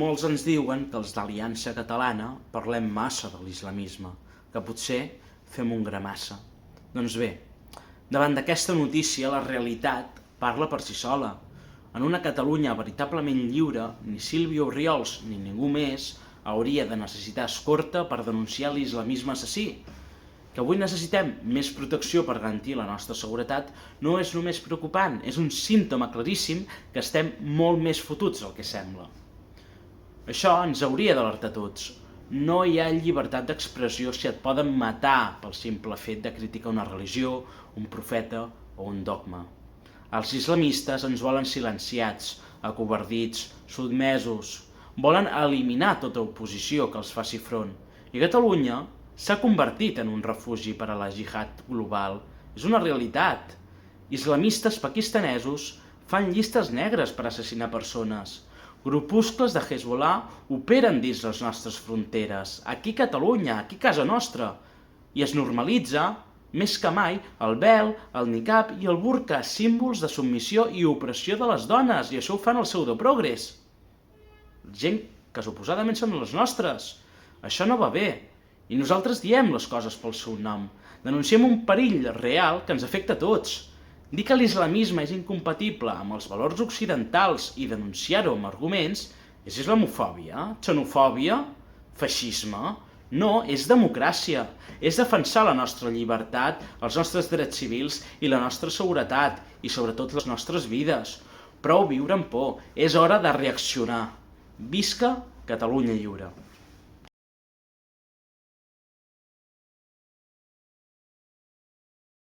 Molts ens diuen que els d'Aliança Catalana parlem massa de l'islamisme, que potser fem un gra massa. Doncs bé, davant d'aquesta notícia la realitat parla per si sola. En una Catalunya veritablement lliure, ni Sílvia Orriols ni ningú més hauria de necessitar escorta per denunciar l'islamisme assassí. Que avui necessitem més protecció per garantir la nostra seguretat no és només preocupant, és un símptoma claríssim que estem molt més fotuts del que sembla. Això ens hauria d'alertar a tots. No hi ha llibertat d'expressió si et poden matar pel simple fet de criticar una religió, un profeta o un dogma. Els islamistes ens volen silenciats, acovardits, sotmesos. Volen eliminar tota oposició que els faci front. I Catalunya s'ha convertit en un refugi per a la jihad global. És una realitat. Islamistes pakistanesos fan llistes negres per assassinar persones. Grupuscles de Hezbollah operen dins les nostres fronteres, aquí a Catalunya, aquí a casa nostra. I es normalitza, més que mai, el vel, el niqab i el burka, símbols de submissió i opressió de les dones, i això ho fan el pseudoprogrés. Gent que suposadament són les nostres. Això no va bé. I nosaltres diem les coses pel seu nom. Denunciem un perill real que ens afecta a tots. Dir que l'islamisme és incompatible amb els valors occidentals i denunciar-ho amb arguments és islamofòbia, xenofòbia, feixisme. No, és democràcia. És defensar la nostra llibertat, els nostres drets civils i la nostra seguretat, i sobretot les nostres vides. Prou viure amb por. És hora de reaccionar. Visca Catalunya lliure.